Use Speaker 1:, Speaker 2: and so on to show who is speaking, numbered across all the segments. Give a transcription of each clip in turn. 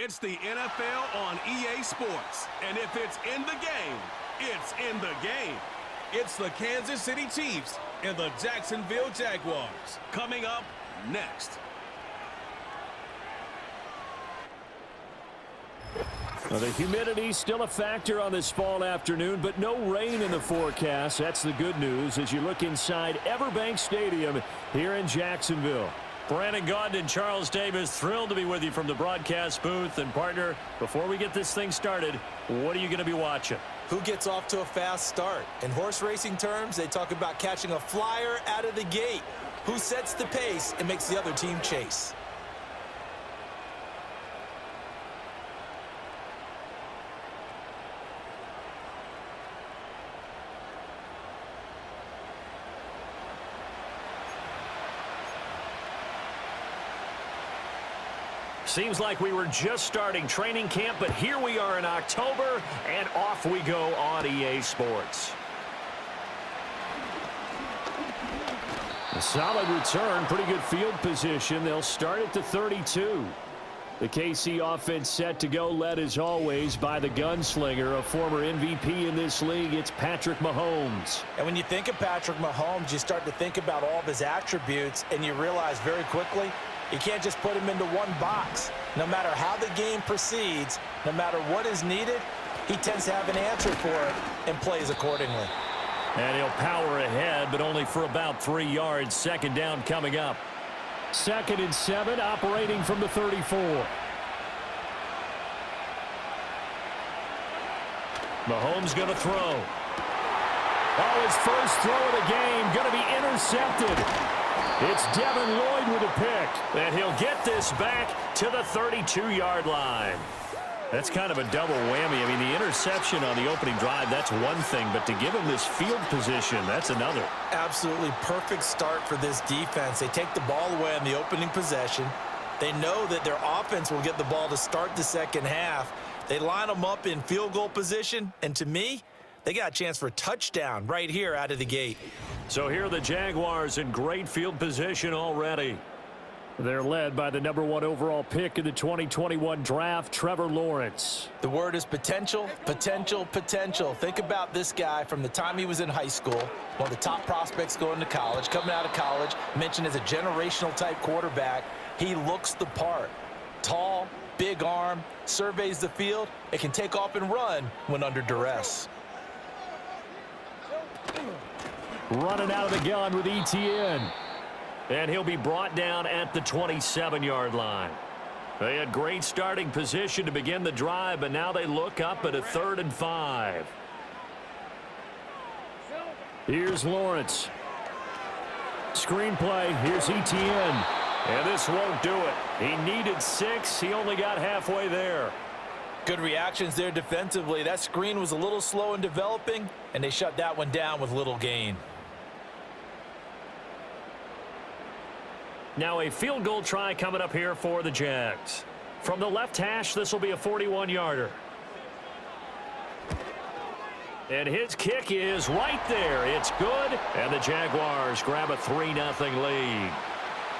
Speaker 1: It's the NFL on EA Sports. And if it's in the game, it's in the game. It's the Kansas City Chiefs and the Jacksonville Jaguars. Coming up next.
Speaker 2: Well, the humidity's still a factor on this fall afternoon, but no rain in the forecast. That's the good news as you look inside Everbank Stadium here in Jacksonville.
Speaker 3: Brandon Gaudin and Charles Davis, thrilled to be with you from the broadcast booth. And, partner, before we get this thing started, what are you going to be watching?
Speaker 4: Who gets off to a fast start? In horse racing terms, they talk about catching a flyer out of the gate. Who sets the pace and makes the other team chase?
Speaker 3: Seems like we were just starting training camp, but here we are in October, and off we go on EA Sports.
Speaker 2: A solid return, pretty good field position. They'll start at the 32. The KC offense set to go, led as always by the gunslinger, a former MVP in this league. It's Patrick Mahomes.
Speaker 4: And when you think of Patrick Mahomes, you start to think about all of his attributes, and you realize very quickly, you can't just put him into one box. No matter how the game proceeds, no matter what is needed, he tends to have an answer for it and plays accordingly.
Speaker 3: And he'll power ahead, but only for about 3 yards. Second down coming up.
Speaker 2: 2nd and 7, operating from the 34.
Speaker 3: Mahomes going to throw.
Speaker 2: Oh, his first throw of the game going to be intercepted. It's Devin Lloyd with a pick.
Speaker 3: And he'll get this back to the 32-yard line. That's kind of a double whammy. I mean, the interception on the opening drive, that's one thing. But to give him this field position, that's another.
Speaker 4: Absolutely perfect start for this defense. They take the ball away on the opening possession. They know that their offense will get the ball to start the second half. They line them up in field goal position. And to me, they got a chance for a touchdown right here out of the gate.
Speaker 3: So here are the Jaguars in great field position already.
Speaker 2: They're led by the #1 overall pick in the 2021 draft, Trevor Lawrence.
Speaker 4: The word is potential, potential, potential. Think about this guy from the time he was in high school, one of the top prospects going to college, coming out of college, mentioned as a generational type quarterback. He looks the part. Tall, big arm, surveys the field, and can take off and run when under duress.
Speaker 2: Running out of the gun with ETN.
Speaker 3: And he'll be brought down at the 27-yard line. They had great starting position to begin the drive, but now they look up at a 3rd and 5.
Speaker 2: Here's Lawrence. Screenplay. Here's ETN.
Speaker 3: And this won't do it. He needed 6. He only got halfway there.
Speaker 4: Good reactions there defensively. That screen was a little slow in developing, and they shut that one down with little gain.
Speaker 3: Now a field goal try coming up here for the Jags. From the left hash, this will be a 41-yarder. And his kick is right there. It's good. And the Jaguars grab a 3-0 lead.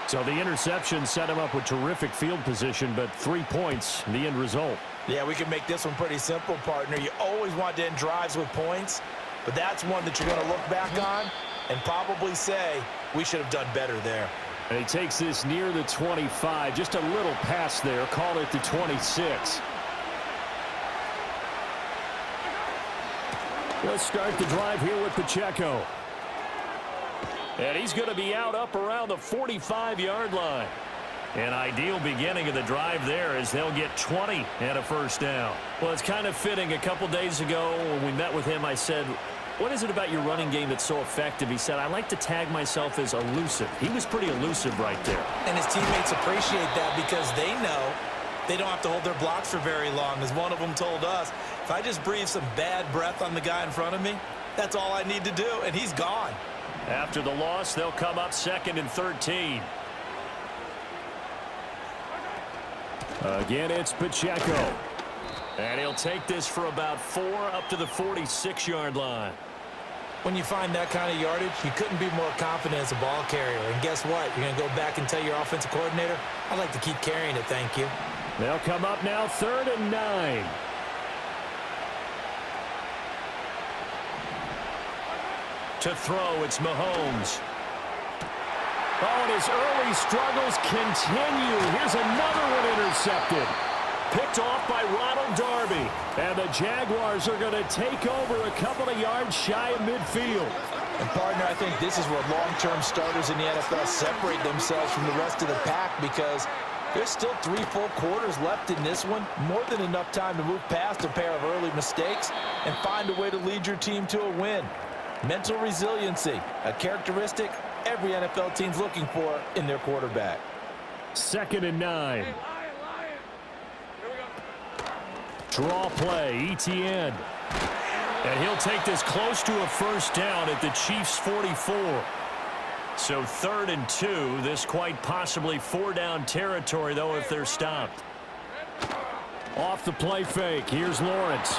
Speaker 2: So the interception set him up with terrific field position, but 3 points, the end result.
Speaker 4: Yeah, we can make this one pretty simple, partner. You always want to end drives with points, but that's one that you're going to look back on and probably say, we should have done better there.
Speaker 2: And he takes this near the 25. Just a little pass there. Call it the 26. Let's start the drive here with Pacheco.
Speaker 3: And he's going to be out up around the 45-yard line. An ideal beginning of the drive there as they'll get 20 and a first down. Well, it's kind of fitting. A couple days ago when we met with him, I said, what is it about your running game that's so effective? He said, I like to tag myself as elusive. He was pretty elusive right there.
Speaker 4: And his teammates appreciate that because they know they don't have to hold their blocks for very long. As one of them told us, if I just breathe some bad breath on the guy in front of me, that's all I need to do, and he's gone.
Speaker 3: After the loss, they'll come up 2nd and 13.
Speaker 2: Again, it's Pacheco.
Speaker 3: And he'll take this for about 4 up to the 46-yard line.
Speaker 4: When you find that kind of yardage, you couldn't be more confident as a ball carrier. And guess what? You're going to go back and tell your offensive coordinator, I'd like to keep carrying it, thank you.
Speaker 2: They'll come up now 3rd and 9.
Speaker 3: To throw, it's Mahomes.
Speaker 2: Oh, and his early struggles continue. Here's another one intercepted. Picked off by Ronald Darby. And the Jaguars are going to take over a couple of yards shy of midfield.
Speaker 4: And, partner, I think this is where long-term starters in the NFL separate themselves from the rest of the pack, because there's still 3 full quarters left in this one. More than enough time to move past a pair of early mistakes and find a way to lead your team to a win. Mental resiliency, a characteristic every NFL team's looking for in their quarterback.
Speaker 2: 2nd and 9. Draw play, ETN.
Speaker 3: And he'll take this close to a first down at the Chiefs' 44. So 3rd and 2. This quite possibly 4-down territory, though, if they're stopped.
Speaker 2: Off the play fake. Here's Lawrence.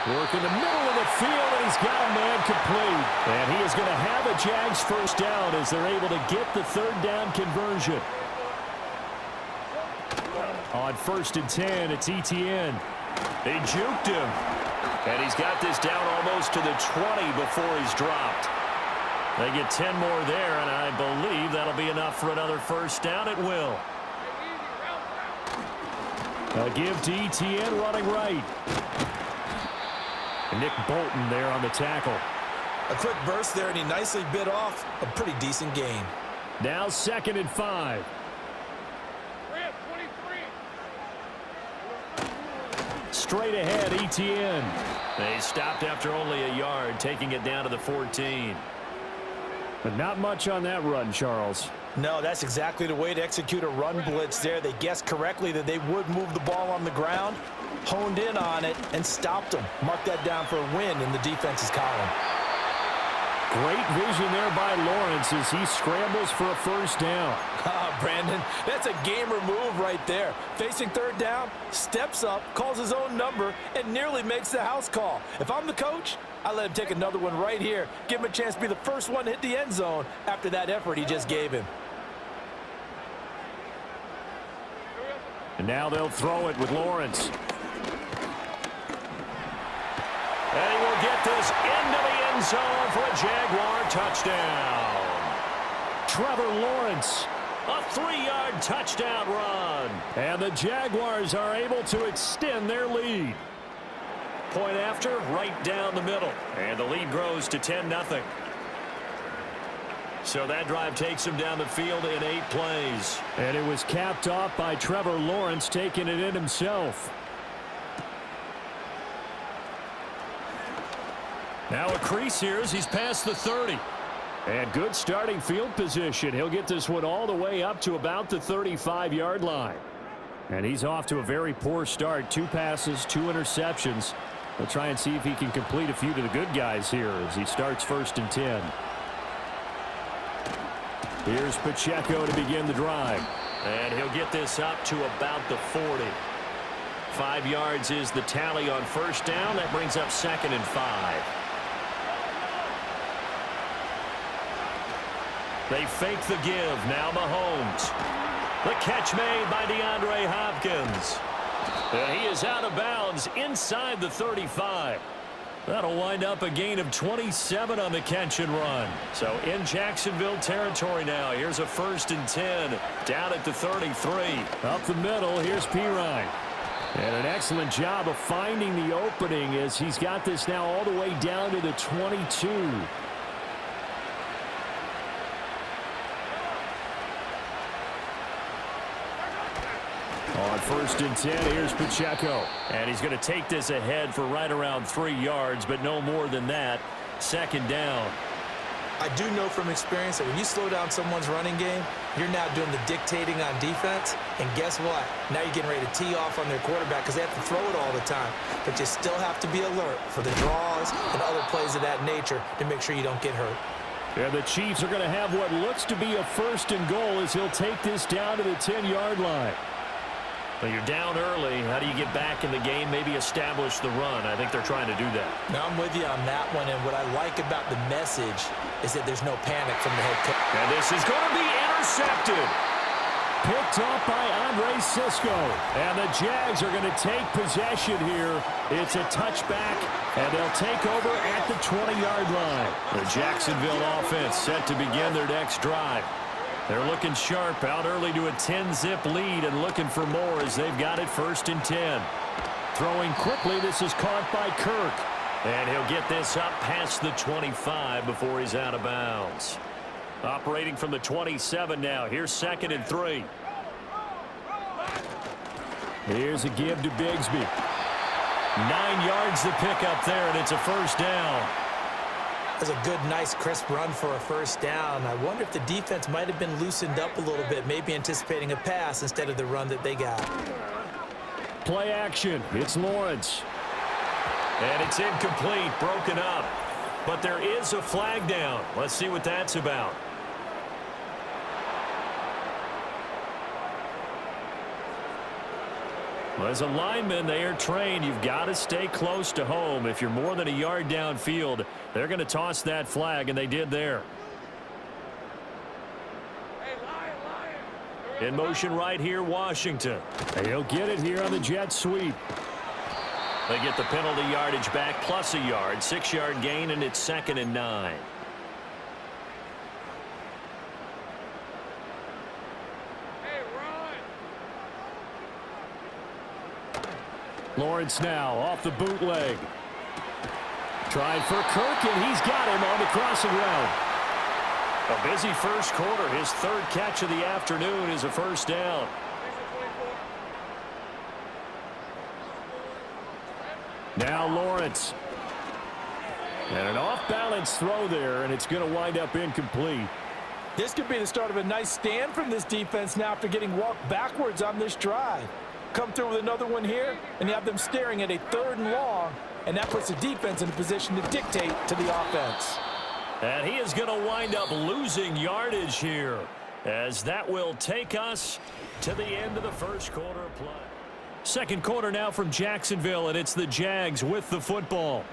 Speaker 2: Work in the middle of the field, and he's got a man complete. And he is going to have a Jags first down as they're able to get the 3rd down conversion. On 1st and 10, it's ETN.
Speaker 3: They juked him. And he's got this down almost to the 20 before he's dropped. They get 10 more there, and I believe that'll be enough for another first down. It will.
Speaker 2: A give to ETN running right. Nick Bolton there on the tackle.
Speaker 4: A quick burst there, and he nicely bit off a pretty decent gain.
Speaker 2: Now 2nd and 5. Straight ahead, ETN.
Speaker 3: They stopped after only a yard, taking it down to the 14.
Speaker 2: But not much on that run, Charles.
Speaker 4: No, that's exactly the way to execute a run blitz there. They guessed correctly that they would move the ball on the ground, honed in on it, and stopped them. Mark that down for a win in the defense's column.
Speaker 2: Great vision there by Lawrence as he scrambles for a first down.
Speaker 4: Brandon, that's a gamer move right there. Facing 3rd down, steps up, calls his own number, and nearly makes the house call. If I'm the coach, I let him take another one right here. Give him a chance to be the first one to hit the end zone after that effort he just gave him.
Speaker 2: And now they'll throw it with Lawrence.
Speaker 3: And he will get this into the end zone for a Jaguar touchdown.
Speaker 2: Trevor Lawrence.
Speaker 3: A 3-yard touchdown run.
Speaker 2: And the Jaguars are able to extend their lead.
Speaker 3: Point after, right down the middle. And the lead grows to 10-0. So that drive takes him down the field in 8 plays.
Speaker 2: And it was capped off by Trevor Lawrence taking it in himself.
Speaker 3: Now a crease here as he's past the 30.
Speaker 2: And good starting field position. He'll get this one all the way up to about the 35-yard line. And he's off to a very poor start. 2 passes, 2 interceptions. We'll try and see if he can complete a few to the good guys here as he starts 1st and 10. Here's Pacheco to begin the drive.
Speaker 3: And he'll get this up to about the 40. 5 yards is the tally on first down. That brings up 2nd and 5. They fake the give. Now Mahomes. The catch made by DeAndre Hopkins. And he is out of bounds inside the 35. That'll wind up a gain of 27 on the catch and run. So in Jacksonville territory now. Here's a 1st and 10 down at the 33.
Speaker 2: Up the middle, here's Pirine. And an excellent job of finding the opening as he's got this now all the way down to the 22. On 1st and 10, here's Pacheco.
Speaker 3: And he's going to take this ahead for right around 3 yards, but no more than that. 2nd down.
Speaker 4: I do know from experience that when you slow down someone's running game, you're now doing the dictating on defense. And guess what? Now you're getting ready to tee off on their quarterback because they have to throw it all the time. But you still have to be alert for the draws and other plays of that nature to make sure you don't get hurt.
Speaker 2: And the Chiefs are going to have what looks to be a 1st and goal as he'll take this down to the 10-yard line.
Speaker 3: Well, you're down early. How do you get back in the game, maybe establish the run? I think they're trying to do that.
Speaker 4: Now, I'm with you on that one, and what I like about the message is that there's no panic from the head coach.
Speaker 3: And this is going to be intercepted.
Speaker 2: Picked up by Andre Cisco. And the Jags are going to take possession here. It's a touchback, and they'll take over at the 20-yard line.
Speaker 3: The Jacksonville offense set to begin their next drive. They're looking sharp, out early to a 10-zip lead and looking for more as they've got it 1st and 10.
Speaker 2: Throwing quickly, this is caught by Kirk.
Speaker 3: And he'll get this up past the 25 before he's out of bounds. Operating from the 27 now. Here's 2nd and 3.
Speaker 2: Here's a give to Bigsby.
Speaker 3: 9 yards to pick up there, and it's a 1st down.
Speaker 4: That's a good, nice, crisp run for a 1st down. I wonder if the defense might have been loosened up a little bit, maybe anticipating a pass instead of the run that they got.
Speaker 2: Play action. It's Lawrence.
Speaker 3: And it's incomplete, broken up. But there is a flag down. Let's see what that's about. Well, as a lineman, they are trained. You've got to stay close to home. If you're more than a yard downfield, they're going to toss that flag, and they did there. In motion right here, Washington.
Speaker 2: He'll get it here on the jet sweep.
Speaker 3: They get the penalty yardage back plus a yard. 6-yard gain, and it's 2nd and 9.
Speaker 2: Lawrence now off the bootleg. Trying for Kirk, and he's got him on the crossing route.
Speaker 3: A busy 1st quarter. His 3rd catch of the afternoon is a 1st down.
Speaker 2: Now Lawrence. And an off-balance throw there, and it's going to wind up incomplete.
Speaker 4: This could be the start of a nice stand from this defense now after getting walked backwards on this drive. Come through with another one here, and you have them staring at a 3rd and long, and that puts the defense in a position to dictate to the offense.
Speaker 3: And he is going to wind up losing yardage here, as that will take us to the end of the 1st quarter of play. 2nd quarter now from Jacksonville, and it's the Jags with the football.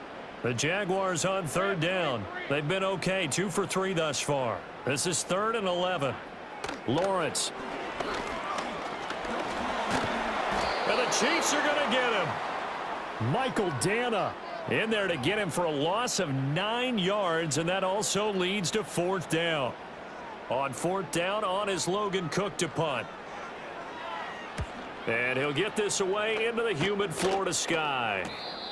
Speaker 3: The Jaguars on 3rd down. They've been okay, 2 for 3 thus far. This is 3rd and 11.
Speaker 2: Lawrence.
Speaker 3: And the Chiefs are going to get him.
Speaker 2: Michael Dana
Speaker 3: in there to get him for a loss of 9 yards, and that also leads to 4th down. On 4th down, on is Logan Cook to punt. And he'll get this away into the humid Florida sky.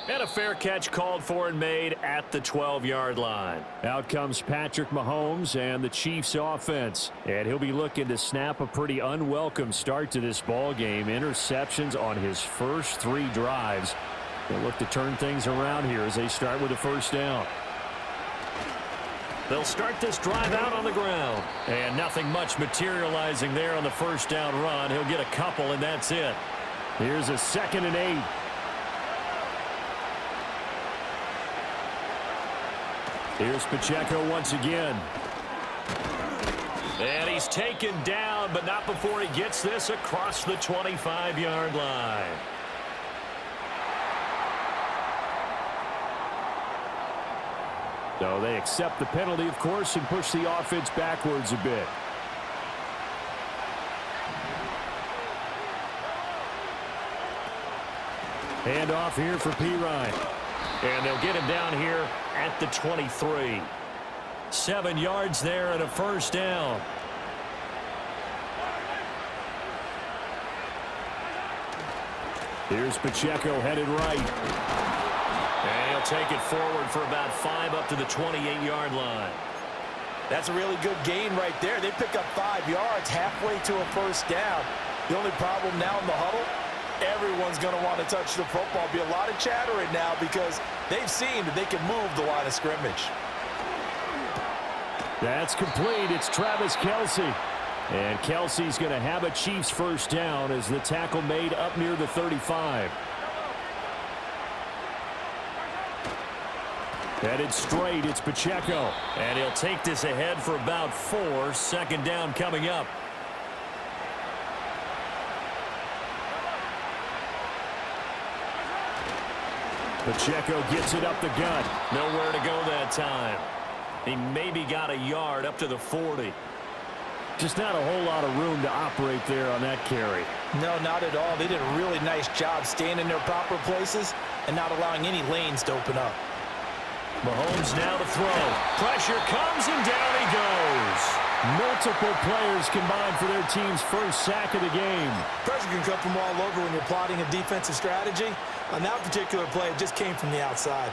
Speaker 3: And a fair catch called for and made at the 12-yard line.
Speaker 2: Out comes Patrick Mahomes and the Chiefs offense. And he'll be looking to snap a pretty unwelcome start to this ball game. Interceptions on his first 3 drives. They'll look to turn things around here as they start with a 1st down.
Speaker 3: They'll start this drive out on the ground. And nothing much materializing there on the 1st down run. He'll get a couple, and that's it.
Speaker 2: Here's a 2nd and 8. Here's Pacheco once again.
Speaker 3: And he's taken down, but not before he gets this across the 25-yard line.
Speaker 2: So they accept the penalty, of course, and push the offense backwards a bit. Hand off here for P. Ryan.
Speaker 3: And they'll get him down here at the 23. 7 yards there and a 1st down.
Speaker 2: Here's Pacheco headed right.
Speaker 3: And he'll take it forward for about 5 up to the 28-yard line.
Speaker 4: That's a really good gain right there. They pick up 5 yards halfway to a 1st down. The only problem now in the huddle, everyone's going to want to touch the football. Be a lot of chatter right now because they've seen that they can move the line of scrimmage.
Speaker 2: That's complete. It's Travis Kelce. And Kelsey's going to have a Chiefs 1st down as the tackle made up near the 35. Headed straight, it's Pacheco.
Speaker 3: And he'll take this ahead for about 4. 2nd down coming up.
Speaker 2: Pacheco gets it up the gut.
Speaker 3: Nowhere to go that time. He maybe got a yard up to the 40.
Speaker 2: Just not a whole lot of room to operate there on that carry.
Speaker 4: No, not at all. They did a really nice job staying in their proper places and not allowing any lanes to open up.
Speaker 3: Mahomes now to throw. Pressure comes, and down he goes.
Speaker 2: Multiple players combined for their team's first sack of the game.
Speaker 5: Pressure can come from all over when you're plotting a defensive strategy. On that particular play, it just came from the outside.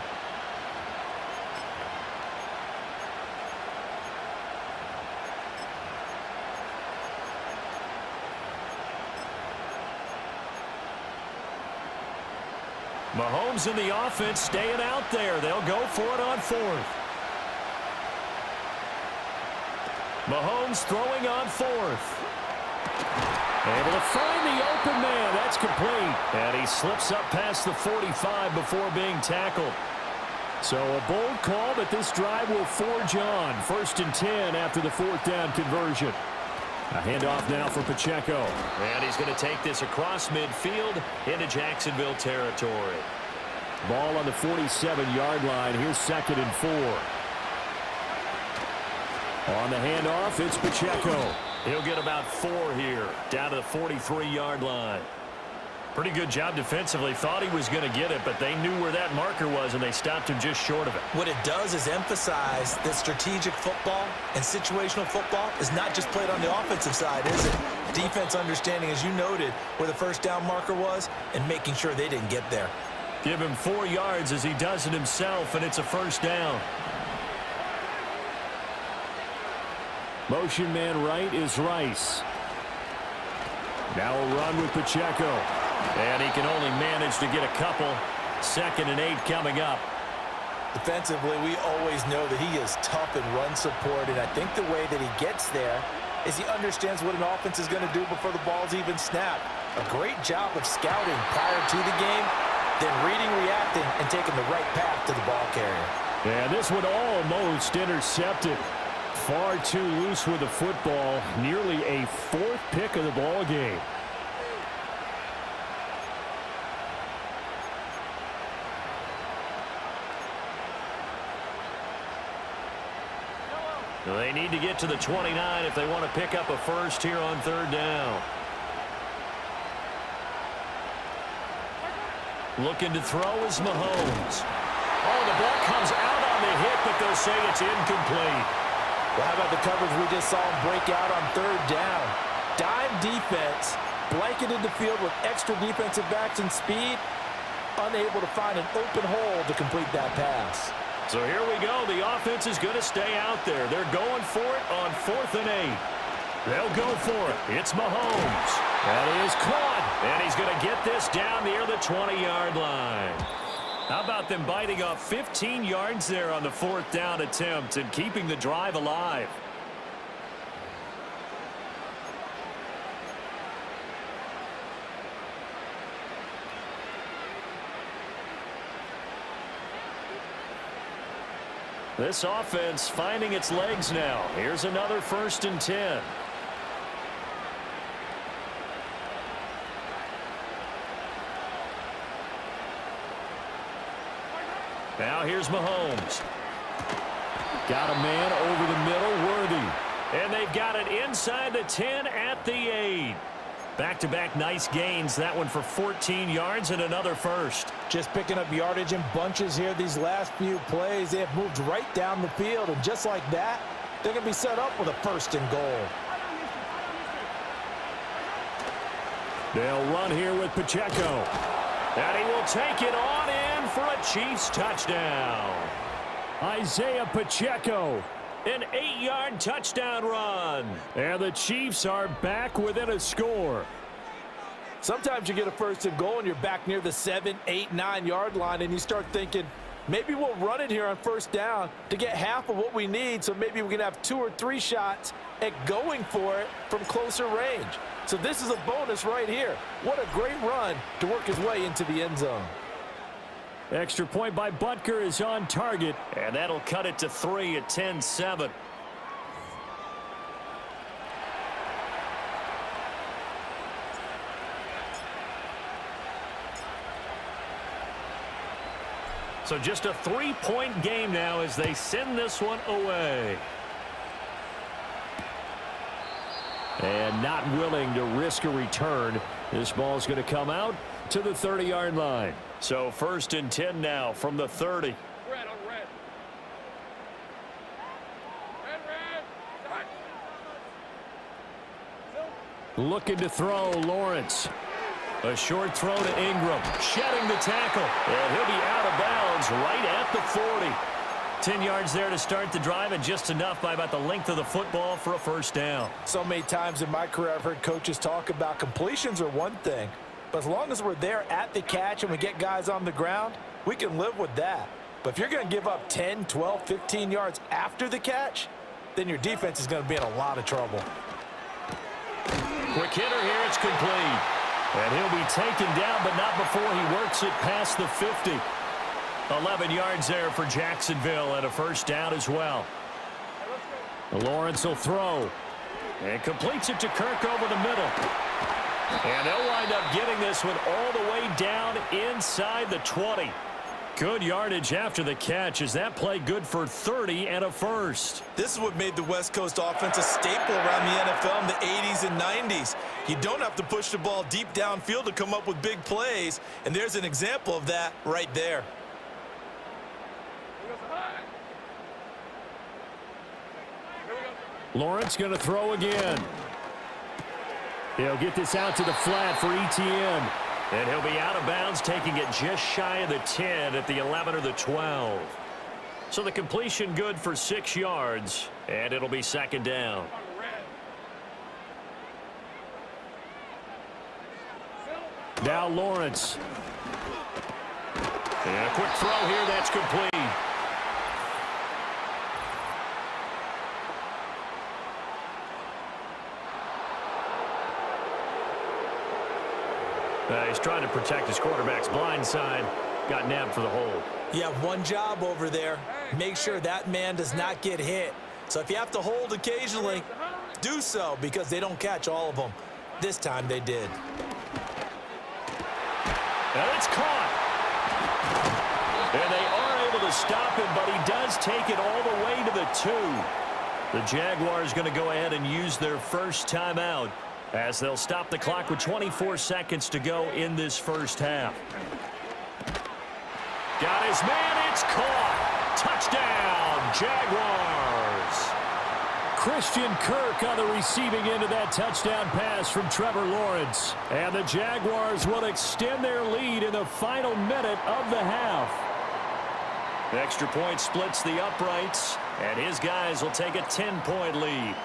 Speaker 3: Mahomes and the offense staying out there. They'll go for it on 4th. Mahomes throwing on 4th. Able to find the open man. That's complete. And he slips up past the 45 before being tackled.
Speaker 2: So a bold call, but this drive will forge on. 1st and 10 after the 4th down conversion. A handoff now for Pacheco.
Speaker 3: And he's going to take this across midfield into Jacksonville territory.
Speaker 2: Ball on the 47-yard line. Here's 2nd and 4. On the handoff, it's Pacheco.
Speaker 3: He'll get about 4 here, down to the 43-yard line. Pretty good job defensively. Thought he was going to get it, but they knew where that marker was, and they stopped him just short of it.
Speaker 4: What it does is emphasize that strategic football and situational football is not just played on the offensive side, is it? Defense understanding, as you noted, where the first down marker was and making sure they didn't get there.
Speaker 3: Give him 4 yards as he does it himself, and it's a 1st down.
Speaker 2: Motion man right is Rice. Now a run with Pacheco.
Speaker 3: And he can only manage to get a couple. 2nd and 8 coming up.
Speaker 4: Defensively, we always know that he is tough in run support, and I think the way that he gets there is he understands what an offense is going to do before the ball's even snapped. A great job of scouting prior to the game, then reading, reacting, and taking the right path to the ball carrier.
Speaker 2: And this one almost intercepted. Far too loose with the football. Nearly a 4th pick of the ball game.
Speaker 3: They need to get to the 29 if they want to pick up a 1st here on 3rd down. Looking to throw is Mahomes. Oh, the ball comes out on the hit, but they'll say it's incomplete.
Speaker 4: Well, how about the coverage we just saw him break out on 3rd down? Dime defense, blanketed the field with extra defensive backs and speed, unable to find an open hole to complete that pass.
Speaker 3: So here we go. The offense is going to stay out there. They're going for it on 4th and 8. They'll go for it. It's Mahomes. That is caught. And he's going to get this down near the 20-yard line. How about them biting off 15 yards there on the 4th down attempt and keeping the drive alive? This offense finding its legs now. Here's another 1st and 10. Now here's Mahomes.
Speaker 2: Got a man over the middle, Worthy.
Speaker 3: And they've got it inside the 10 at the 8. Back-to-back nice gains. That one for 14 yards and another 1st.
Speaker 4: Just picking up yardage in bunches here these last few plays. They have moved right down the field, and just like that, they're going to be set up with a 1st and goal.
Speaker 2: They'll run here with Pacheco.
Speaker 3: And he will take it on in for a Chiefs touchdown.
Speaker 2: Isaiah Pacheco.
Speaker 3: An 8-yard touchdown run.
Speaker 2: And the Chiefs are back within a score.
Speaker 4: Sometimes you get a 1st and goal and you're back near the 7, 8, 9-yard line, and you start thinking, maybe we'll run it here on 1st down to get half of what we need, so maybe we can have 2 or 3 shots at going for it from closer range. So this is a bonus right here. What a great run to work his way into the end zone.
Speaker 2: Extra point by Butker is on target.
Speaker 3: And that'll cut it to 3 at 10-7. So just a 3-point game now as they send this one away.
Speaker 2: And not willing to risk a return. This ball's going to come out to the 30-yard line.
Speaker 3: So 1st and 10 now from the 30.
Speaker 2: Looking to throw, Lawrence.
Speaker 3: A short throw to Ingram, shedding the tackle, and he'll be out of bounds right at the 40. 10 yards there to start the drive, and just enough by about the length of the football for a first down.
Speaker 5: So many times in my career I've heard coaches talk about completions are one thing, but as long as we're there at the catch and we get guys on the ground, we can live with that. But if you're going to give up 10, 12, 15 yards after the catch, then your defense is going to be in a lot of trouble.
Speaker 3: Quick hitter here, it's complete. And he'll be taken down, but not before he works it past the 50. 11 yards there for Jacksonville, and a first down as well.
Speaker 2: Lawrence will throw.
Speaker 3: And completes it to Kirk over the middle. And they'll wind up getting this one all the way down inside the 20. Good yardage after the catch. Is that play good for 30 and a first?
Speaker 5: This is what made the West Coast offense a staple around the NFL in the 80s and 90s. You don't have to push the ball deep downfield to come up with big plays, and there's an example of that right there.
Speaker 2: Lawrence going to throw again. He'll get this out to the flat for Etienne.
Speaker 3: And he'll be out of bounds, taking it just shy of the 10 at the 11 or the 12. So the completion good for 6 yards, and it'll be second down.
Speaker 2: Now Lawrence.
Speaker 3: And a quick throw here, that's complete. He's trying to protect his quarterback's blind side. Got nabbed for the hold.
Speaker 5: You have one job over there. Make sure that man does not get hit. So if you have to hold occasionally, do so, because they don't catch all of them. This time they did.
Speaker 3: And it's caught. And they are able to stop him, but he does take it all the way to the 2. The Jaguars going to go ahead and use their first timeout, as they'll stop the clock with 24 seconds to go in this first half. Got his man, it's caught. Touchdown, Jaguars.
Speaker 2: Christian Kirk on the receiving end of that touchdown pass from Trevor Lawrence. And the Jaguars will extend their lead in the final minute of the half.
Speaker 3: The extra point splits the uprights, and his guys will take a 10-point lead.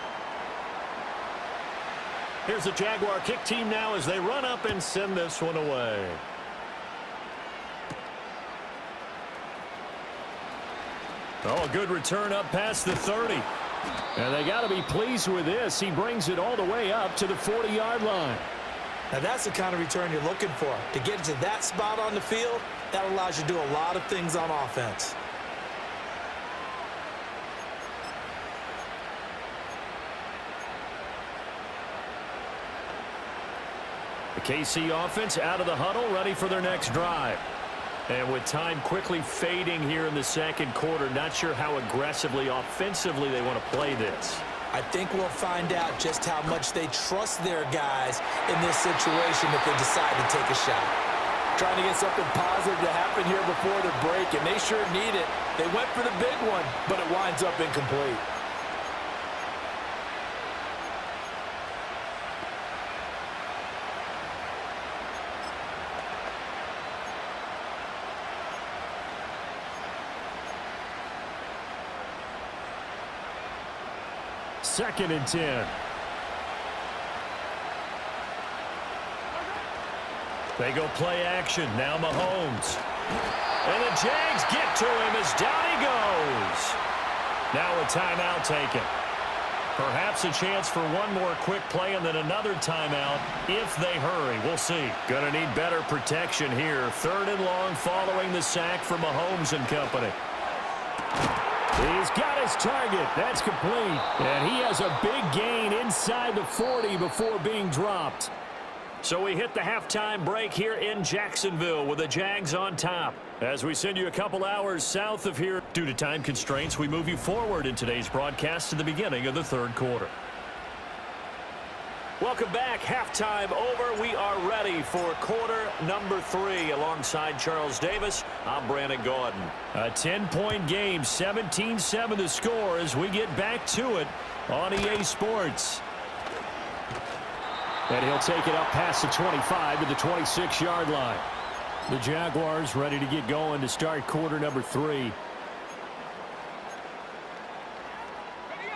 Speaker 3: Here's the Jaguar kick team now as they run up and send this one away. Oh, a good return up past the 30.
Speaker 2: And they got to be pleased with this. He brings it all the way up to the 40-yard line.
Speaker 5: Now that's the kind of return you're looking for. To get to that spot on the field, that allows you to do a lot of things on offense.
Speaker 3: The KC offense out of the huddle, ready for their next drive. And with time quickly fading here in the second quarter, not sure how aggressively, offensively they want to play this.
Speaker 5: I think we'll find out just how much they trust their guys in this situation if they decide to take a shot. Trying to get something positive to happen here before the break, and they sure need it. They went for the big one, but it winds up incomplete.
Speaker 2: Second and 10.
Speaker 3: They go play action. Now Mahomes. And the Jags get to him as down he goes. Now a timeout taken. Perhaps a chance for one more quick play and then another timeout if they hurry. We'll see. Gonna need better protection here. 3rd and long following the sack for Mahomes and company.
Speaker 2: He's got his target. That's complete. And he has a big gain inside the 40 before being dropped.
Speaker 3: So we hit the halftime break here in Jacksonville with the Jags on top. As we send you a couple hours south of here, due to time constraints, we move you forward in today's broadcast to the beginning of the third quarter. Welcome back. Halftime over. We are ready for quarter number 3. Alongside Charles Davis, I'm Brandon Gaudin. A 10-point game, 17-7 the score as we get back to it on EA Sports. And he'll take it up past the 25 to the 26-yard line. The Jaguars ready to get going to start quarter number 3.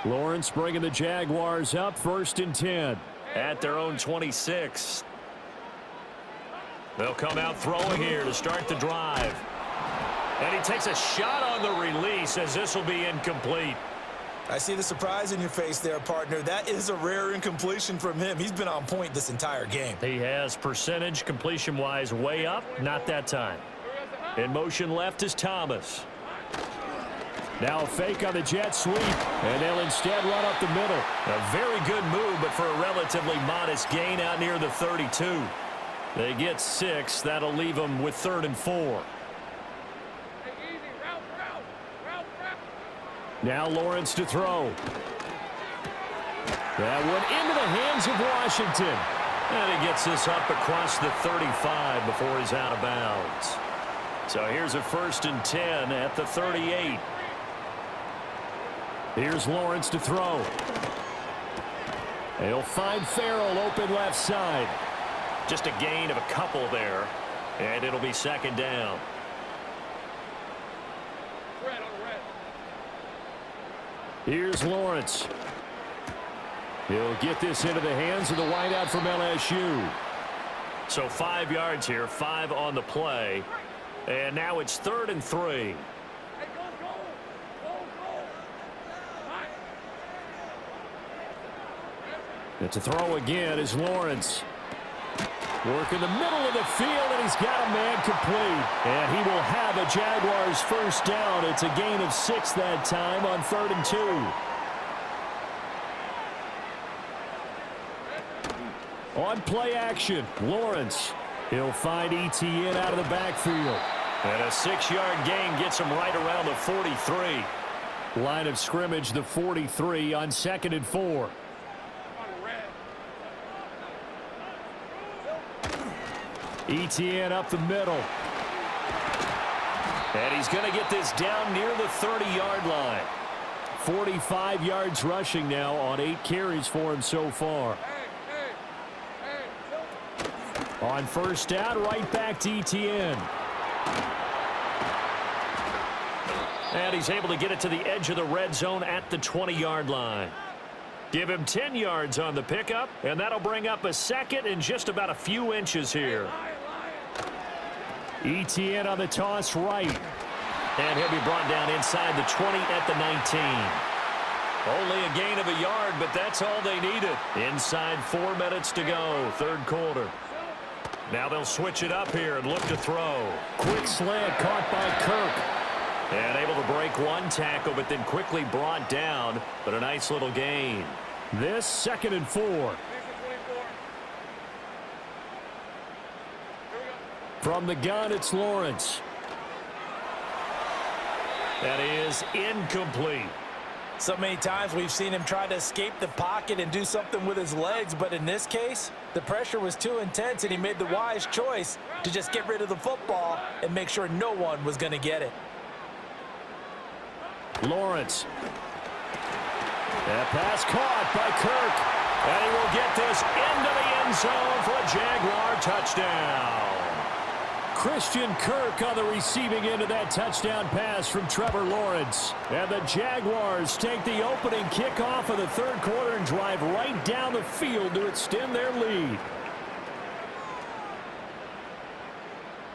Speaker 3: Lawrence bringing the Jaguars up, 1st and 10. At their own 26. They'll come out throwing here to start the drive. And he takes a shot on the release as this will be incomplete.
Speaker 4: I see the surprise in your face there, partner. That is a rare incompletion from him. He's been on point this entire game.
Speaker 3: He has percentage completion-wise way up. Not that time. In motion left is Thomas. Now a fake on the jet sweep, and they'll instead run up the middle. A very good move, but for a relatively modest gain out near the 32. They get 6. That'll leave them with 3rd and 4. Now Lawrence to throw. That one into the hands of Washington. And he gets this up across the 35 before he's out of bounds. So here's a 1st and 10 at the 38. Here's Lawrence to throw. He'll find Farrell open left side. Just a gain of a couple there. And it'll be 2nd down. Here's Lawrence. He'll get this into the hands of the wideout from LSU. So 5 yards here, 5 on the play. And now it's 3rd and 3. And to throw again is Lawrence. Work in the middle of the field, and he's got a man complete. And he will have a Jaguars 1st down. It's a gain of 6 that time on 3rd and 2. On play action, Lawrence. He'll find Etienne out of the backfield. And a 6-yard gain gets him right around the 43. Line of scrimmage, the 43 on 2nd and 4. Etienne up the middle. And he's going to get this down near the 30-yard line. 45 yards rushing now on 8 carries for him so far. On 1st down, right back to Etienne. And he's able to get it to the edge of the red zone at the 20-yard line. Give him 10 yards on the pickup, and that'll bring up a 2nd and just about a few inches here. Etienne on the toss right. And he'll be brought down inside the 20 at the 19. Only a gain of a yard, but that's all they needed. Inside 4 minutes to go, 3rd quarter. Now they'll switch it up here and look to throw. Quick slant caught by Kirk. And able to break 1 tackle, but then quickly brought down. But a nice little gain. This 2nd and 4. From the gun, it's Lawrence. That is incomplete.
Speaker 4: So many times we've seen him try to escape the pocket and do something with his legs, but in this case, the pressure was too intense, and he made the wise choice to just get rid of the football and make sure no one was going to get it.
Speaker 2: Lawrence. That pass caught by Kirk. And he will get this into the end zone for a Jaguar touchdown. Christian Kirk on the receiving end of that touchdown pass from Trevor Lawrence. And the Jaguars take the opening kickoff of the 3rd quarter and drive right down the field to extend their lead.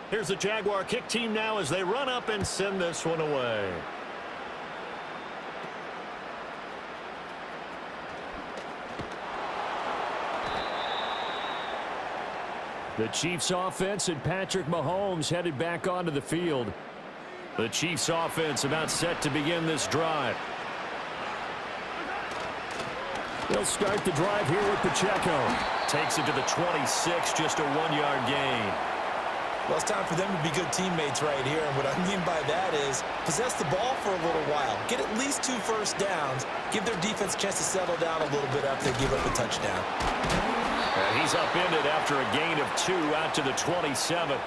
Speaker 2: Here's the Jaguar kick team now as they run up and send this one away. The Chiefs offense and Patrick Mahomes headed back onto the field. The Chiefs offense about set to begin this drive. They'll start the drive here with Pacheco.
Speaker 3: Takes it to the 26, just a 1-yard gain.
Speaker 4: Well, it's time for them to be good teammates right here, and what I mean by that is possess the ball for a little while, get at least 2 first downs, give their defense a chance to settle down a little bit after they give up a touchdown.
Speaker 3: And he's upended after a gain of 2 out to the 27.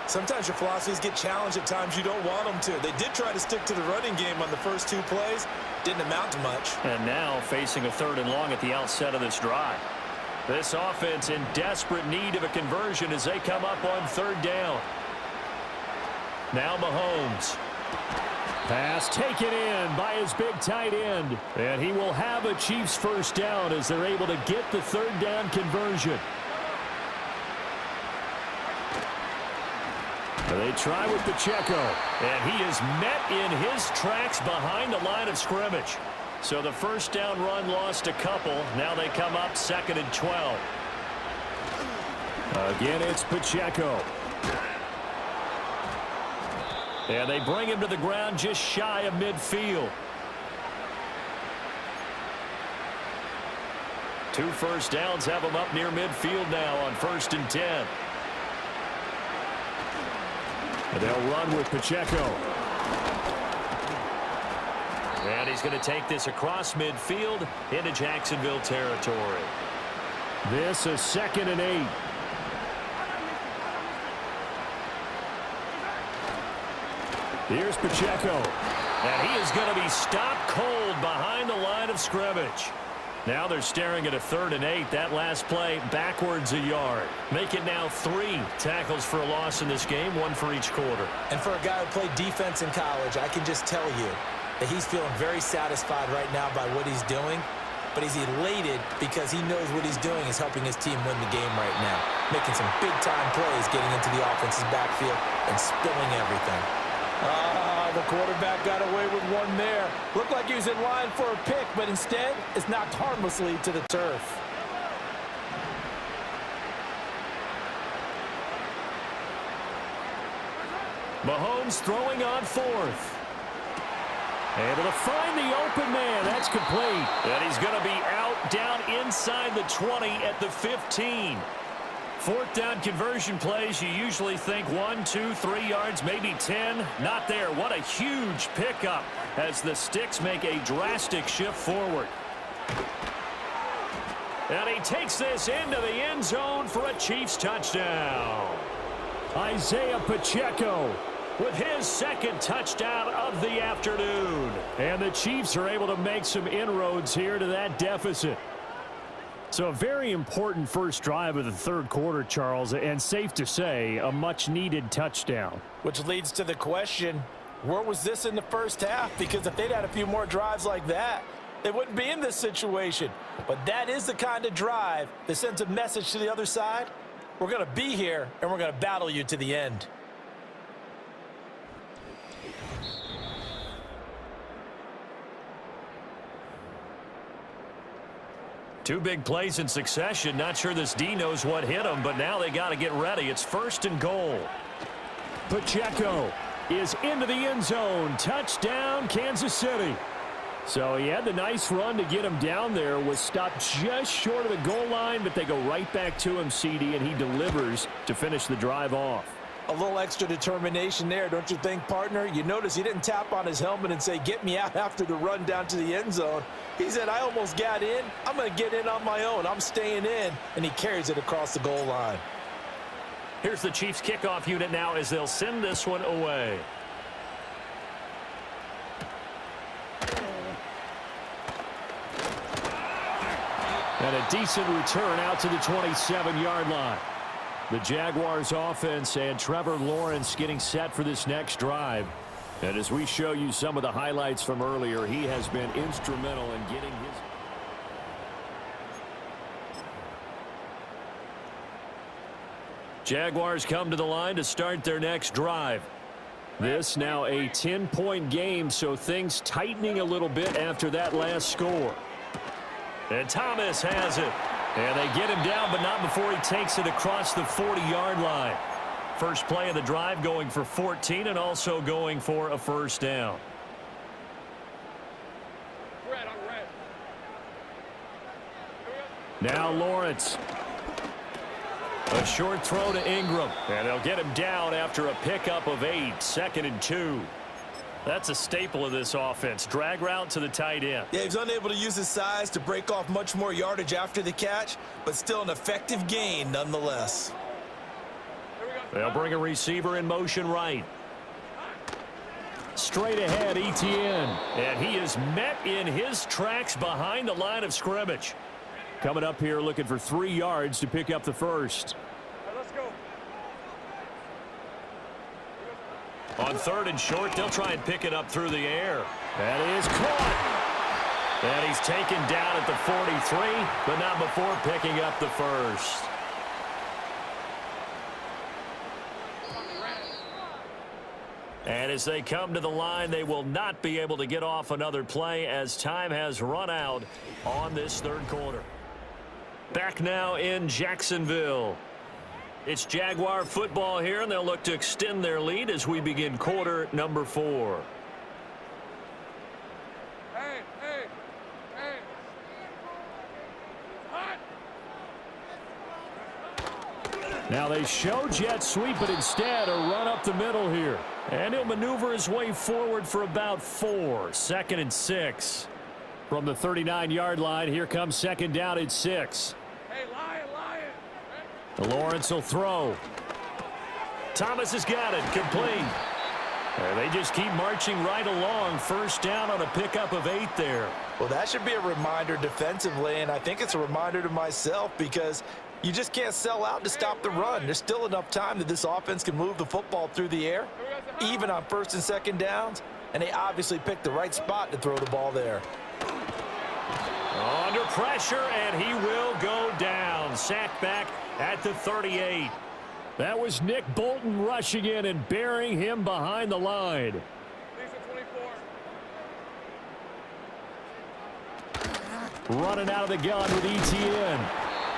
Speaker 5: Sometimes your philosophies get challenged at times you don't want them to. They did try to stick to the running game on the first 2 plays. Didn't amount to much.
Speaker 3: And now facing a 3rd and long at the outset of this drive. This offense in desperate need of a conversion as they come up on 3rd down. Now Mahomes.
Speaker 2: Pass taken in by his big tight end. And he will have a Chiefs first down as they're able to get the 3rd down conversion. They try with Pacheco.
Speaker 3: And he is met in his tracks behind the line of scrimmage. So the first down run lost a couple. Now they come up 2nd and 12.
Speaker 2: Again, it's Pacheco.
Speaker 3: And they bring him to the ground just shy of midfield. 2 first downs have him up near midfield now on 1st and 10.
Speaker 2: And they'll run with Pacheco.
Speaker 3: And he's going to take this across midfield into Jacksonville territory.
Speaker 2: This is 2nd and 8. Here's Pacheco.
Speaker 3: And he is going to be stopped cold behind the line of scrimmage. Now they're staring at a 3rd and 8. That last play backwards a yard. Make it now 3 tackles for a loss in this game, 1 for each quarter.
Speaker 4: And for a guy who played defense in college, I can just tell you that he's feeling very satisfied right now by what he's doing. But he's elated because he knows what he's doing is helping his team win the game right now. Making some big-time plays, getting into the offense's backfield and spilling everything.
Speaker 5: The quarterback got away with one there. Looked like he was in line for a pick, but instead it's knocked harmlessly to the turf.
Speaker 3: Mahomes throwing on 4th. Able to find the open man. That's complete. And he's going to be out down inside the 20 at the 15. 4th down conversion plays, you usually think 1, 2, 3 yards, maybe 10. Not there. What a huge pickup as the sticks make a drastic shift forward. And he takes this into the end zone for a Chiefs touchdown.
Speaker 2: Isaiah Pacheco
Speaker 3: with his 2nd touchdown of the afternoon.
Speaker 2: And the Chiefs are able to make some inroads here to that deficit. So a very important first drive of the 3rd quarter, Charles, and safe to say, a much-needed touchdown.
Speaker 5: Which leads to the question, where was this in the first half? Because if they'd had a few more drives like that, they wouldn't be in this situation. But that is the kind of drive that sends a message to the other side. We're going to be here, and we're going to battle you to the end.
Speaker 3: Two big plays in succession. Not sure this D knows what hit him, but now they got to get ready. It's 1st and goal.
Speaker 2: Pacheco is into the end zone. Touchdown, Kansas City. So he had the nice run to get him down there. Was stopped just short of the goal line, but they go right back to him, CD, and he delivers to finish the drive off.
Speaker 5: A little extra determination there, don't you think, partner? You notice he didn't tap on his helmet and say, get me out after the run down to the end zone. He said, I almost got in. I'm going to get in on my own. I'm staying in. And he carries it across the goal line.
Speaker 3: Here's the Chiefs kickoff unit now as they'll send this one away.
Speaker 2: And a decent return out to the 27-yard line. The Jaguars offense and Trevor Lawrence getting set for this next drive. And as we show you some of the highlights from earlier, he has been instrumental in getting his... Jaguars come to the line to start their next drive. This now a 10-point game, so things tightening a little bit after that last score.
Speaker 3: And Thomas has it. And they get him down, but not before he takes it across the 40-yard line. First play of the drive going for 14 and also going for a first down.
Speaker 2: Now Lawrence. A short throw to Ingram. And they'll get him down after a pickup of 8. 2nd and 2. That's a staple of this offense. Drag route to the tight end.
Speaker 4: Yeah, he's unable to use his size to break off much more yardage after the catch, but still an effective gain nonetheless.
Speaker 2: They'll bring a receiver in motion right. Straight ahead, Etienne. And he is met in his tracks behind the line of scrimmage. Coming up here looking for 3 yards to pick up the first.
Speaker 6: Let's go.
Speaker 2: On 3rd and short, they'll try and pick it up through the air. That is caught. And he's taken down at the 43, but not before picking up the first. And as they come to the line, they will not be able to get off another play as time has run out on this 3rd quarter. Back now in Jacksonville. It's Jaguar football here, and they'll look to extend their lead as we begin quarter number 4.
Speaker 6: Hey. Hot.
Speaker 2: Now they show jet sweep, but instead a run up the middle here. And he'll maneuver his way forward for about 4. 2nd and 6. From the 39-yard line, here comes 2nd down at 6.
Speaker 6: Hey, Lion.
Speaker 2: Lawrence will throw. Thomas has got it. Complete. And they just keep marching right along. 1st down on a pickup of 8 there.
Speaker 5: Well, that should be a reminder defensively, and I think it's a reminder to myself because you just can't sell out to stop the run. There's still enough time that this offense can move the football through the air, even on 1st and 2nd downs, and they obviously picked the right spot to throw the ball there.
Speaker 2: Under pressure, and he will go down. Sacked back at the 38. That was Nick Bolton rushing in and burying him behind the line.
Speaker 6: Lisa 24.
Speaker 2: Running out of the gun with Etienne.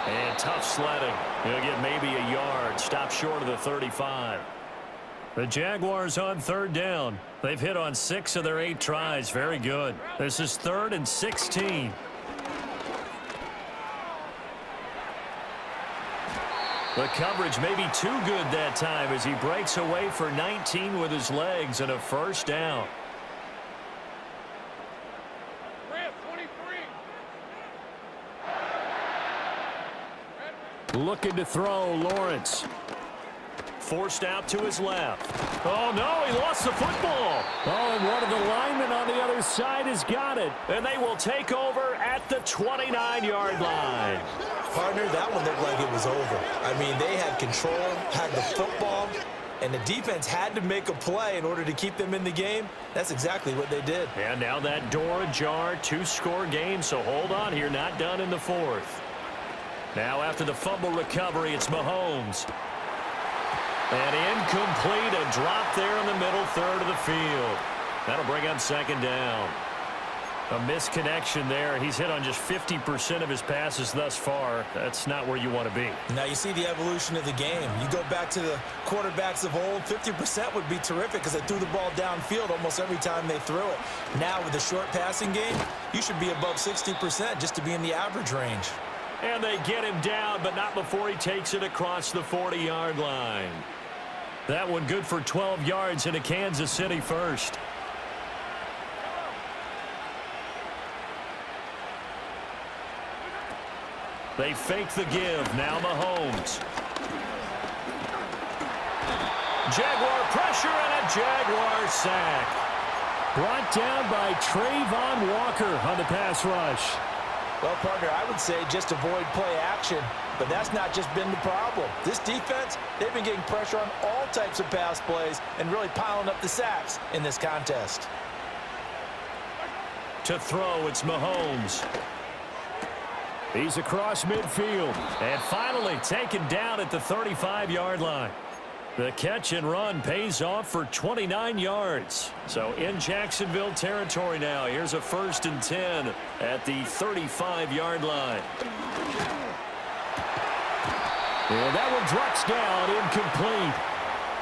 Speaker 2: And tough sledding. He'll get maybe a yard. Stop short of the 35. The Jaguars on 3rd down. They've hit on 6 of their 8 tries. Very good. This is 3rd and 16. The coverage may be too good that time as he breaks away for 19 with his legs and a 1st down.
Speaker 6: Red 23.
Speaker 2: Looking to throw, Lawrence. Forced out to his left. Oh, no, he lost the football. Oh, and one of the linemen on the other side has got it. And they will take over at the 29-yard line.
Speaker 4: Partner, that one looked like it was over. I mean, they had control, had the football, and the defense had to make a play in order to keep them in the game. That's exactly what they did.
Speaker 2: And now that door ajar, 2-score game, so hold on here, not done in the 4th. Now after the fumble recovery, it's Mahomes. And incomplete, a drop there in the middle 3rd of the field. That'll bring up 2nd down. A misconnection there. He's hit on just 50% of his passes thus far. That's not where you want to be.
Speaker 4: Now you see the evolution of the game. You go back to the quarterbacks of old, 50% would be terrific because they threw the ball downfield almost every time they threw it. Now with the short passing game, you should be above 60% just to be in the average range.
Speaker 2: And they get him down, but not before he takes it across the 40-yard line. That one good for 12 yards in a Kansas City 1st. They fake the give. Now Mahomes. Jaguar pressure and a Jaguar sack. Brought down by Trayvon Walker on the pass rush.
Speaker 5: Well, partner, I would say just avoid play action, but that's not just been the problem. This defense, they've been getting pressure on all types of pass plays and really piling up the sacks in this contest.
Speaker 2: To throw, it's Mahomes. He's across midfield. And finally taken down at the 35-yard line. The catch and run pays off for 29 yards. So in Jacksonville territory now. Here's a 1st and 10 at the 35-yard line. And that one drops down, incomplete.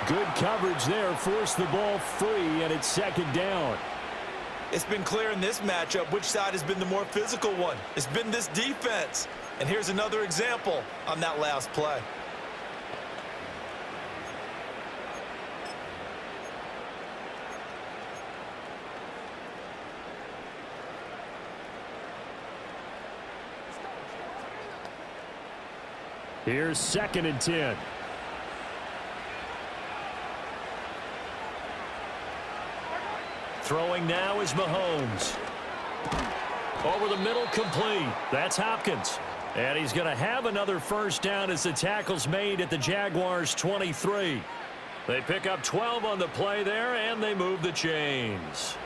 Speaker 2: Good coverage there, forced the ball free, and it's 2nd down.
Speaker 4: It's been clear in this matchup which side has been the more physical one. It's been this defense.
Speaker 5: And here's another example on that last play.
Speaker 2: Here's 2nd and 10.
Speaker 3: Throwing now is Mahomes. Over the middle, complete. That's Hopkins. And he's going to have another first down as the tackle's made at the Jaguars 23. They pick up 12 on the play there, and they move the chains.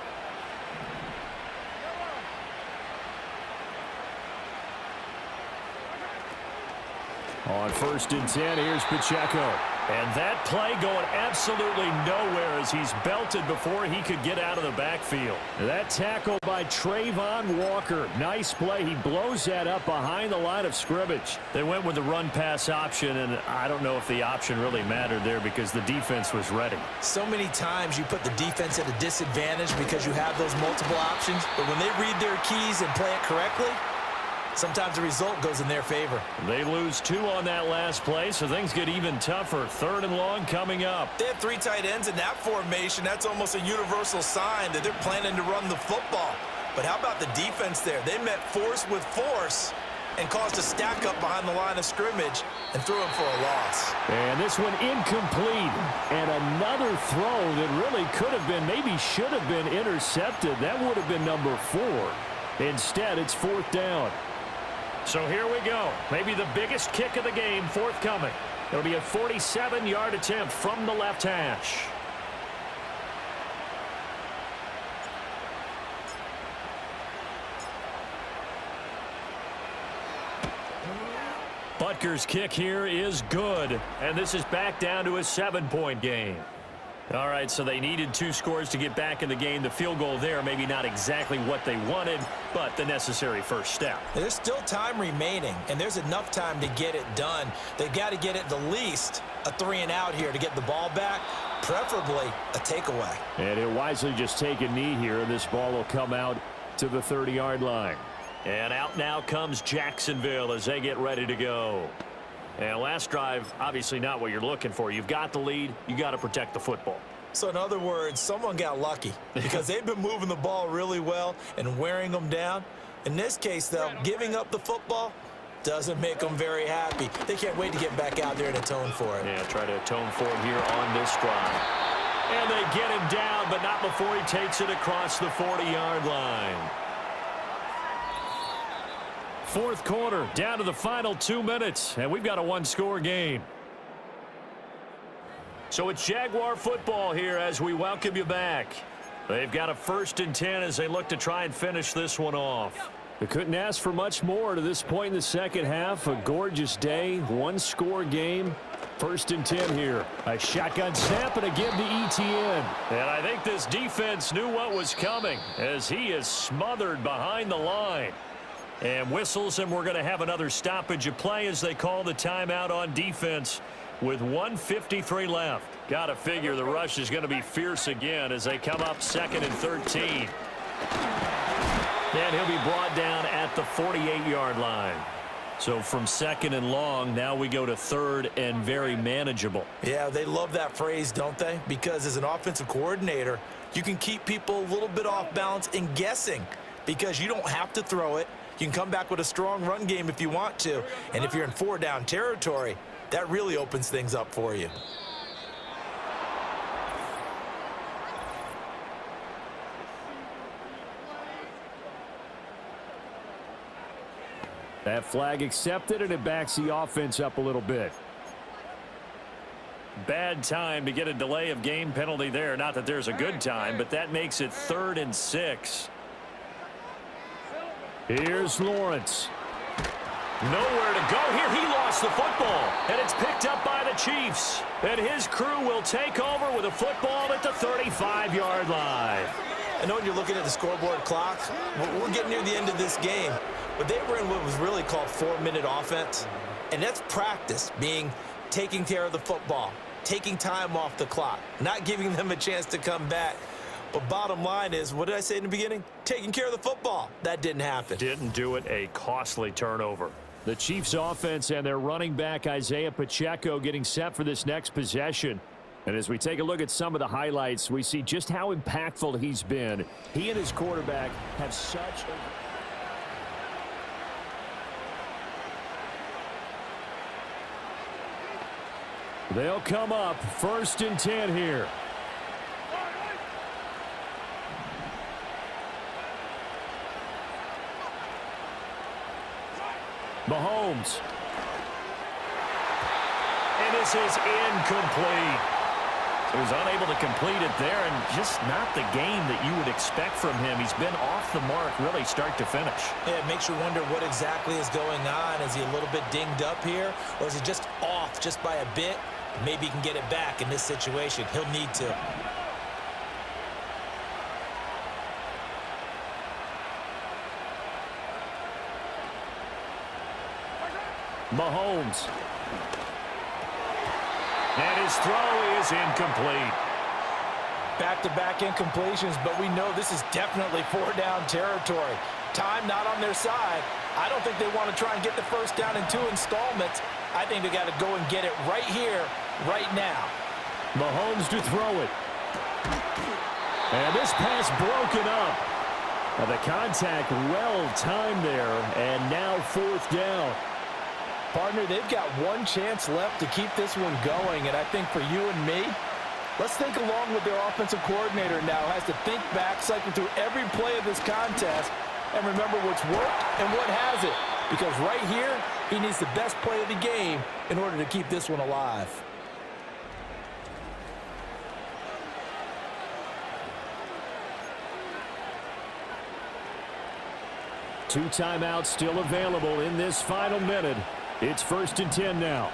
Speaker 2: On 1st and 10, here's Pacheco.
Speaker 3: And that play going absolutely nowhere as he's belted before he could get out of the backfield.
Speaker 2: That tackle by Trayvon Walker. Nice play. He blows that up behind the line of scrimmage.
Speaker 3: They went with the run-pass option, and I don't know if the option really mattered there because the defense was ready.
Speaker 4: So many times you put the defense at a disadvantage because you have those multiple options, but when they read their keys and play it correctly, sometimes the result goes in their favor.
Speaker 3: They lose 2 on that last play, so things get even tougher. 3rd and long coming up.
Speaker 5: They have 3 tight ends in that formation. That's almost a universal sign that they're planning to run the football. But how about the defense there? They met force with force and caused a stack up behind the line of scrimmage and threw him for a loss.
Speaker 2: And this one incomplete. And another throw that really could have been, maybe should have been intercepted. That would have been number 4. Instead, it's 4th down.
Speaker 3: So here we go. Maybe the biggest kick of the game forthcoming. It'll be a 47-yard attempt from the left hash. Butker's kick here is good. And this is back down to a 7-point game. All right, so they needed 2 scores to get back in the game. The field goal there, maybe not exactly what they wanted, but the necessary first step.
Speaker 4: There's still time remaining, and there's enough time to get it done. They've got to get at the least a 3-and-out here to get the ball back, preferably a takeaway.
Speaker 2: And he'll wisely just take a knee here, and this ball will come out to the 30-yard line.
Speaker 3: And out now comes Jacksonville as they get ready to go. And last drive, obviously not what you're looking for. You've got the lead. You got to protect the football.
Speaker 5: So in other words, someone got lucky because they've been moving the ball really well and wearing them down. In this case, though, giving up the football doesn't make them very happy. They can't wait to get back out there and atone for it.
Speaker 3: Yeah, try to atone for it here on this drive. And they get him down, but not before he takes it across the 40-yard line. 4th quarter, down to the final 2 minutes, and we've got a 1-score game. So it's Jaguar football here as we welcome you back. They've got a 1st and 10 as they look to try and finish this one off.
Speaker 2: They couldn't ask for much more to this point in the second half. A gorgeous day, 1-score game. 1st and 10 here. A shotgun snap and a give to ETN.
Speaker 3: And I think this defense knew what was coming as he is smothered behind the line. And whistles, and we're going to have another stoppage of play as they call the timeout on defense with 1:53 left. Got to figure the rush is going to be fierce again as they come up 2nd and 13. And he'll be brought down at the 48-yard line. So from 2nd and long, now we go to 3rd and very manageable.
Speaker 5: Yeah, they love that phrase, don't they? Because as an offensive coordinator, you can keep people a little bit off balance and guessing because you don't have to throw it. You can come back with a strong run game if you want to. And if you're in 4-down territory, that really opens things up for you.
Speaker 2: That flag accepted, and it backs the offense up a little bit.
Speaker 3: Bad time to get a delay of game penalty there. Not that there's a good time, but that makes it 3rd and 6.
Speaker 2: Here's Lawrence.
Speaker 3: Nowhere to go here. He lost the football, and it's picked up by the Chiefs. And his crew will take over with a football at the 35-yard line.
Speaker 5: I know when you're looking at the scoreboard clock, we're getting near the end of this game, but they were in what was really called 4-minute offense, and that's practice, being taking care of the football, taking time off the clock, not giving them a chance to come back. But bottom line is, what did I say in the beginning? Taking care of the football. That didn't happen.
Speaker 3: Didn't do it. A costly turnover.
Speaker 2: The Chiefs offense and their running back Isaiah Pacheco getting set for this next possession. And as we take a look at some of the highlights, we see just how impactful he's been. He and his quarterback have such a... They'll come up 1st and 10 here. Mahomes. And this is incomplete. He was unable to complete it there, and just not the game that you would expect from him. He's been off the mark really start to finish.
Speaker 4: Yeah, it makes you wonder what exactly is going on. Is he a little bit dinged up here, or is he just off just by a bit? Maybe he can get it back in this situation. He'll need to.
Speaker 2: Mahomes. And his throw is incomplete.
Speaker 5: Back-to-back incompletions, but we know this is definitely 4-down territory. Time not on their side. I don't think they want to try and get the first down in 2 installments. I think they got to go and get it right here, right now.
Speaker 2: Mahomes to throw it. And this pass broken up. And the contact well timed there, and now 4th down.
Speaker 5: Partner, they've got one chance left to keep this one going, and I think for you and me, let's think along with their offensive coordinator now. Has to think back, cycle through every play of this contest, and remember what's worked and what hasn't. Because right here, he needs the best play of the game in order to keep this one alive.
Speaker 2: Two timeouts still available in this final minute. It's 1st and 10 now.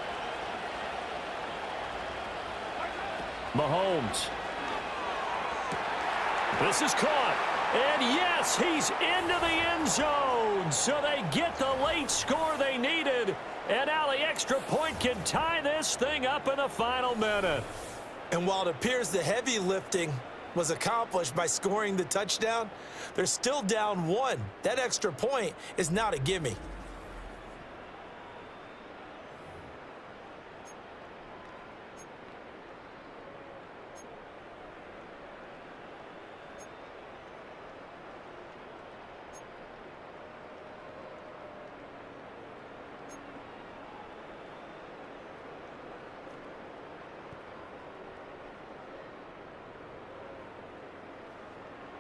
Speaker 2: Mahomes. This is caught. And yes, he's into the end zone. So they get the late score they needed. And now the extra point can tie this thing up in the final minute.
Speaker 4: And while it appears the heavy lifting was accomplished by scoring the touchdown, they're still down 1. That extra point is not a gimme.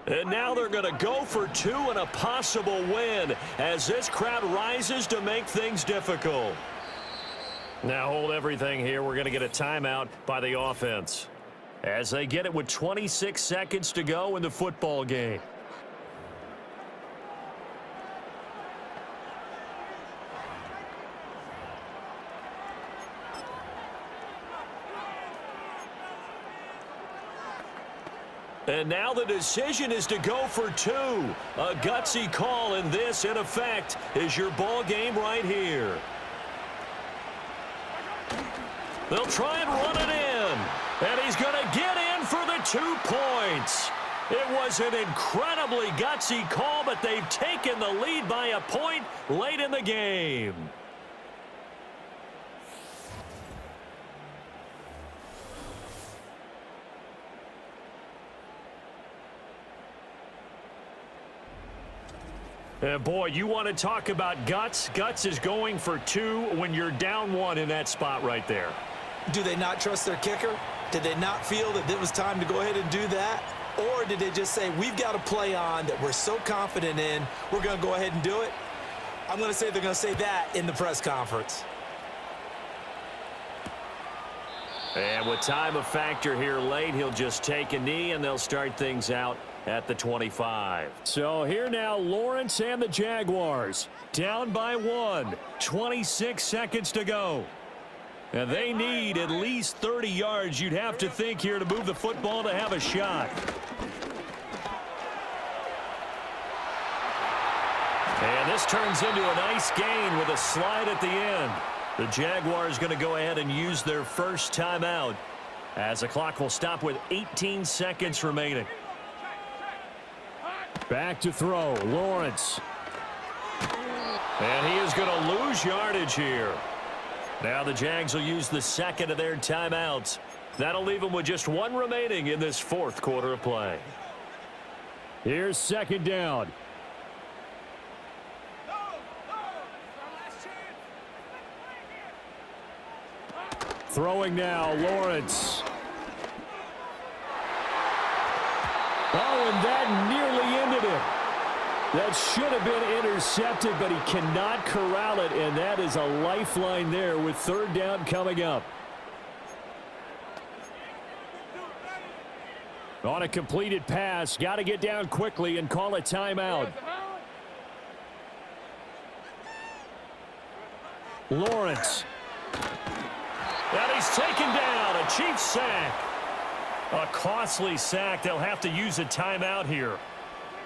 Speaker 2: And now they're going to go for 2 and a possible win as this crowd rises to make things difficult. Now hold everything here. We're going to get a timeout by the offense as they get it with 26 seconds to go in the football game. And now the decision is to go for 2. A gutsy call, and this, in effect, is your ball game right here. They'll try and run it in. And he's going to get in for the 2 points. It was an incredibly gutsy call, but they've taken the lead by a point late in the game. Boy, you want to talk about guts? Guts is going for 2 when you're down 1 in that spot right there.
Speaker 4: Do they not trust their kicker? Did they not feel that it was time to go ahead and do that? Or did they just say, we've got a play on that we're so confident in, we're going to go ahead and do it? I'm going to say they're going to say that in the press conference.
Speaker 2: And with time a factor here late, he'll just take a knee, and they'll start things out at the 25. So here now, Lawrence and the Jaguars down by 1. 26 seconds to go. And they need at least 30 yards, you'd have to think, here to move the football to have a shot. And this turns into a nice gain with a slide at the end. The Jaguars going to go ahead and use their first timeout as the clock will stop with 18 seconds remaining. Back to throw, Lawrence.
Speaker 3: And he is going to lose yardage here. Now the Jags will use the second of their timeouts. That'll leave them with just one remaining in this fourth quarter of play.
Speaker 2: Here's second down. Throwing now, Lawrence. Oh, and that nearly ended it. That should have been intercepted, but he cannot corral it, and that is a lifeline there with third down coming up. On a completed pass, got to get down quickly and call a timeout. Lawrence.
Speaker 3: And he's taken down. A Chiefs sack. A costly sack. They'll have to use a timeout here.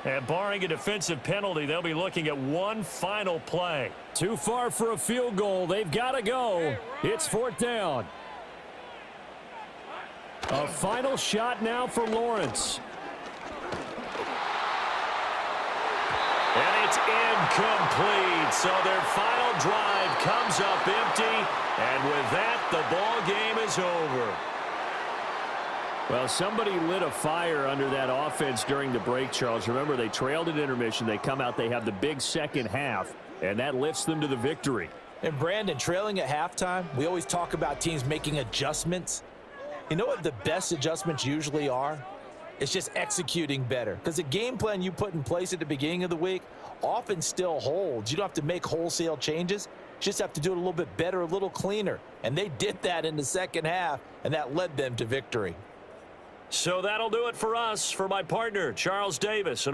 Speaker 3: And barring a defensive penalty, they'll be looking at one final play.
Speaker 2: Too far for a field goal. They've got to go. It's fourth down. A final shot now for Lawrence.
Speaker 3: And it's incomplete. So their final drive comes up empty. And with that, the ball game is over.
Speaker 2: Well, somebody lit a fire under that offense during the break, Charles. Remember, they trailed at intermission. They come out, they have the big second half, and that lifts them to the victory.
Speaker 4: And Brandon, trailing at halftime, we always talk about teams making adjustments. You know what the best adjustments usually are? It's just executing better. Because the game plan you put in place at the beginning of the week often still holds. You don't have to make wholesale changes. You just have to do it a little bit better, a little cleaner. And they did that in the second half, and that led them to victory.
Speaker 3: So that'll do it for us. For my partner, Charles Davis, and all